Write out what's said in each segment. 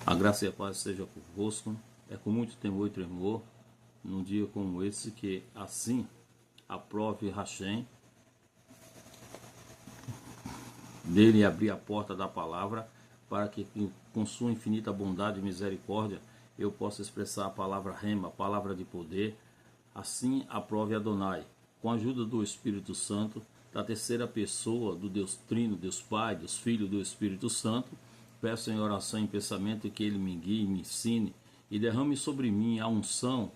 A graça e a paz seja convosco. É com muito temor e tremor, num dia como esse, que assim aprove Hashem, dele abrir a porta da palavra, para que com sua infinita bondade e misericórdia eu possa expressar a palavra rema, a palavra de poder. Assim aprove Adonai, com a ajuda do Espírito Santo, da terceira pessoa do Deus Trino, Deus Pai, Deus Filho, do Espírito Santo. Peço em oração e em pensamento que Ele me guie, me ensine e derrame sobre mim a unção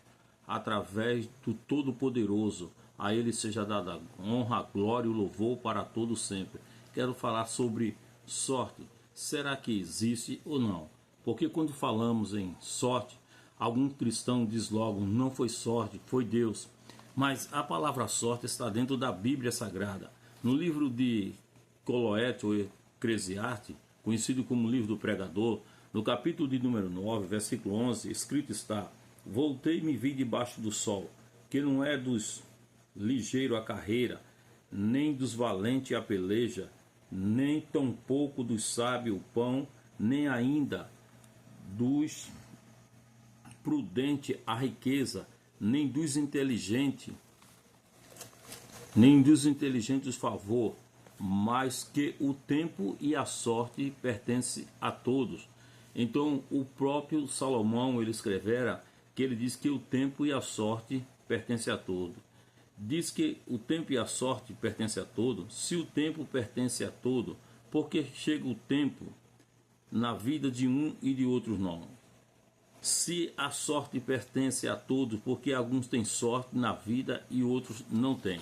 através do Todo-Poderoso. A Ele seja dada honra, glória e louvor para todo sempre. Quero falar sobre sorte. Será que existe ou não? Porque quando falamos em sorte, algum cristão diz logo, não foi sorte, foi Deus. Mas a palavra sorte está dentro da Bíblia Sagrada. No livro de Coloete ou Eclesiastes, conhecido como livro do pregador, no capítulo de número 9, versículo 11, escrito está: voltei e me vi debaixo do sol, que não é dos ligeiros a carreira, nem dos valentes a peleja, nem tampouco dos sábios o pão, nem ainda dos prudentes a riqueza, nem dos inteligentes o favor, mas que o tempo e a sorte pertencem a todos. Então o próprio Salomão, ele escrevera que ele diz que o tempo e a sorte pertencem a todos. Diz que o tempo e a sorte pertencem a todos. Se o tempo pertence a todos, por que chega o tempo na vida de um e de outros não? Se a sorte pertence a todos, porque alguns têm sorte na vida e outros não têm.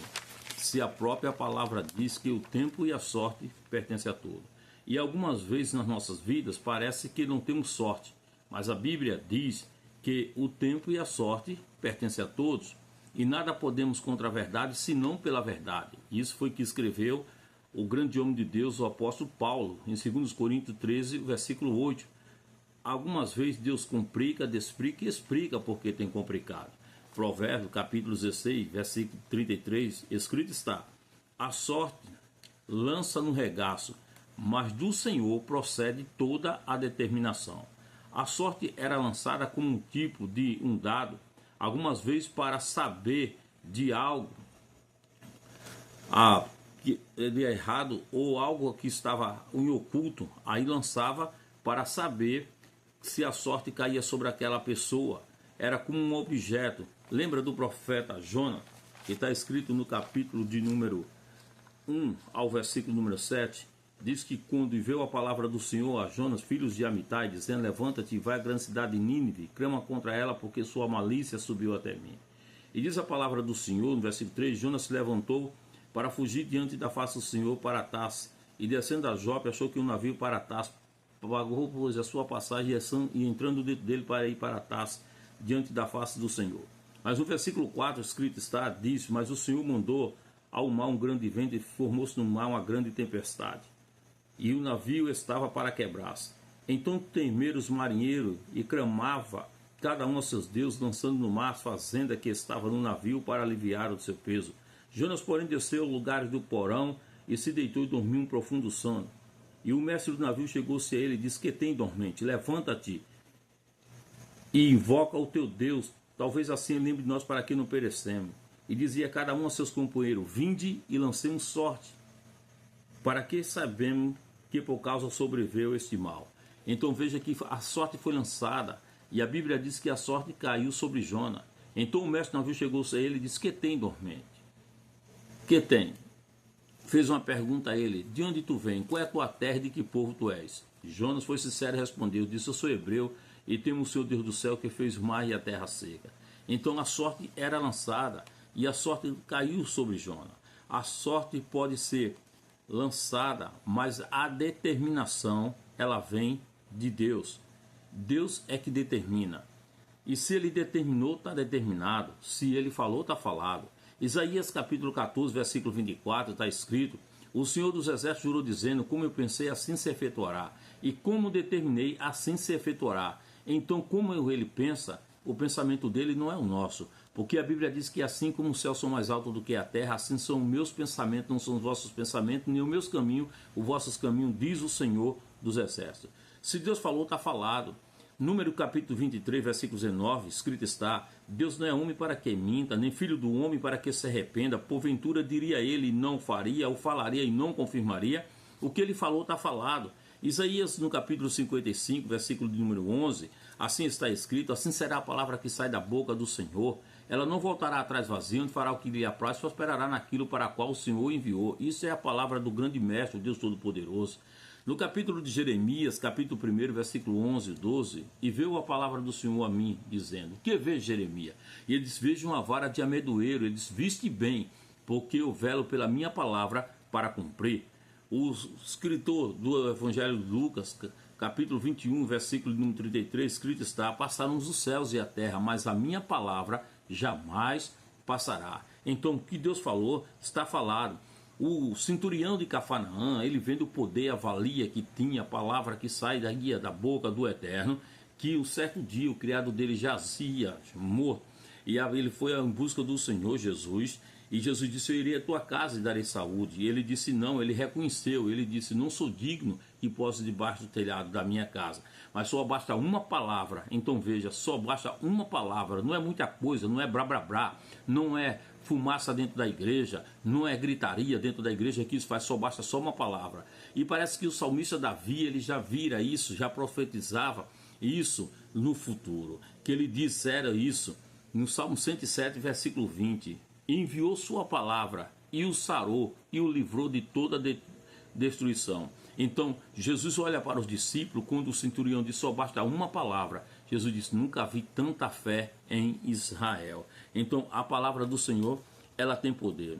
Se a própria palavra diz que o tempo e a sorte pertencem a todos. E algumas vezes nas nossas vidas parece que não temos sorte, mas a Bíblia diz que o tempo e a sorte pertencem a todos, e nada podemos contra a verdade senão pela verdade. Isso foi que escreveu o grande homem de Deus, o apóstolo Paulo, em 2 Coríntios 13, versículo 8. Algumas vezes Deus complica, desplica e explica porque tem complicado. Provérbios, capítulo 16, versículo 33, escrito está: a sorte lança no regaço, mas do Senhor procede toda a determinação. A sorte era lançada como um tipo de um dado, algumas vezes para saber de algo que ele é errado ou algo que estava em oculto, aí lançava para saber se a sorte caía sobre aquela pessoa. Era como um objeto. Lembra do profeta Jonas, que está escrito no capítulo de número 1 ao versículo número 7, diz que quando viu a palavra do Senhor a Jonas, filhos de Amitai, dizendo: levanta-te e vai à grande cidade de Nínive, clama contra ela, porque sua malícia subiu até mim. E diz a palavra do Senhor, no versículo 3, Jonas se levantou para fugir diante da face do Senhor para Tarse, e descendo a Jope, achou que um navio para Tarse, pagou, pois, a sua passagem e entrando dentro dele para ir para Tarse, diante da face do Senhor. Mas no versículo 4, escrito está, diz: mas o Senhor mandou ao mar um grande vento, e formou-se no mar uma grande tempestade, e o navio estava para quebrar-se. Então temeram os marinheiros, e clamava cada um a seus deuses, lançando no mar as fazendas que estavam no navio para aliviar o seu peso. Jonas, porém, desceu ao lugar do porão, e se deitou e dormiu um profundo sono. E o mestre do navio chegou-se a ele e disse: que tem, dormente? Levanta-te e invoca o teu Deus, talvez assim lembre de nós, para que não perecemos. E dizia cada um a seus companheiros: vinde e lancemos sorte, para que sabemos que por causa sobreveu este mal. Então veja que a sorte foi lançada, e a Bíblia diz que a sorte caiu sobre Jonas. Então o mestre do navio chegou-se a ele e disse: que tem, dormente? Que tem? Fez uma pergunta a ele: de onde tu vem? Qual é a tua terra e de que povo tu és? Jonas foi sincero e respondeu, disse: eu sou hebreu e temo o Senhor Deus do céu, que fez o mar e a terra seca. Então a sorte era lançada, e a sorte caiu sobre Jonas. A sorte pode ser lançada, mas a determinação, ela vem de Deus. Deus é que determina. E se ele determinou, está determinado. Se ele falou, está falado. Isaías capítulo 14, versículo 24, está escrito: o Senhor dos Exércitos jurou dizendo: como eu pensei, assim se efetuará, e como determinei, assim se efetuará. Então, como ele pensa, o pensamento dele não é o nosso, porque a Bíblia diz que assim como os céus são mais altos do que a terra, assim são os meus pensamentos, não são os vossos pensamentos, nem os meus caminhos, os vossos caminhos, diz o Senhor dos Exércitos. Se Deus falou, está falado. Número capítulo 23, versículo 19, escrito está: Deus não é homem para que minta, nem filho do homem para que se arrependa. Porventura diria ele e não faria, ou falaria e não confirmaria? O que ele falou está falado. Isaías, no capítulo 55, versículo de número 11, assim está escrito: assim será a palavra que sai da boca do Senhor. Ela não voltará atrás vazia, onde fará o que lhe apraz, prosperará naquilo para qual o Senhor enviou. Isso é a palavra do grande mestre, Deus Todo-Poderoso. No capítulo de Jeremias, capítulo 1, versículo 11 e 12, e veio a palavra do Senhor a mim, dizendo: que vê Jeremias? E ele diz: vejo uma vara de amendoeiro. Ele diz: viste bem, porque eu velo pela minha palavra para cumprir. O escritor do Evangelho de Lucas, capítulo 21, versículo número 33, escrito está: passaram os céus e a terra, mas a minha palavra jamais passará. Então, o que Deus falou, está falado. O centurião de Cafarnaum, ele vendo o poder, a valia que tinha, a palavra que sai da guia da boca do Eterno, que um certo dia o criado dele jazia morto, e ele foi em busca do Senhor Jesus, e Jesus disse: eu irei à tua casa e darei saúde. E ele disse não, ele reconheceu, ele disse: não sou digno que possa debaixo do telhado da minha casa, mas só basta uma palavra. Então veja, só basta uma palavra, não é muita coisa, não é blá blá blá, não é fumaça dentro da igreja, não é gritaria dentro da igreja que isso faz, só basta só uma palavra. E parece que o salmista Davi, ele já vira isso, já profetizava isso no futuro, que ele dissera isso no Salmo 107, versículo 20: enviou sua palavra e o sarou e o livrou de toda destruição. Então Jesus olha para os discípulos quando o centurião disse: só basta uma palavra. Jesus disse: nunca vi tanta fé em Israel. Então a palavra do Senhor, ela tem poder.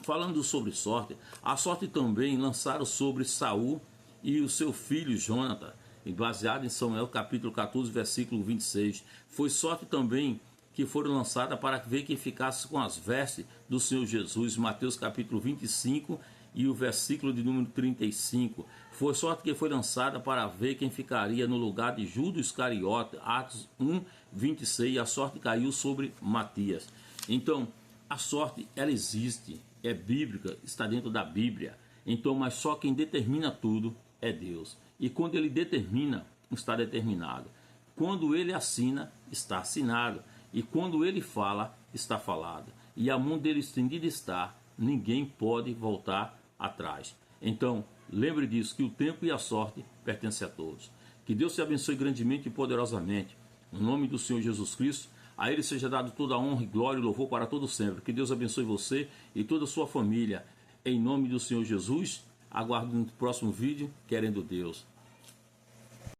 Falando sobre sorte, a sorte também lançaram sobre Saul e o seu filho Jonathan, baseado em Samuel capítulo 14, versículo 26. Foi sorte também que foram lançadas para ver quem ficasse com as vestes do Senhor Jesus, Mateus capítulo 25 e o versículo de número 35. Foi sorte que foi lançada para ver quem ficaria no lugar de Judas Iscariote, Atos 1, 26, e a sorte caiu sobre Matias. Então, a sorte, ela existe, é bíblica, está dentro da Bíblia. Então, mas só quem determina tudo é Deus. E quando ele determina, está determinado. Quando ele assina, está assinado. E quando ele fala, está falado. E a mão dele estendida está, ninguém pode voltar atrás. Então, lembre disso, que o tempo e a sorte pertencem a todos. Que Deus te abençoe grandemente e poderosamente. No nome do Senhor Jesus Cristo, a Ele seja dado toda a honra, glória e louvor para todo sempre. Que Deus abençoe você e toda a sua família. Em nome do Senhor Jesus, aguardo no próximo vídeo, querendo Deus.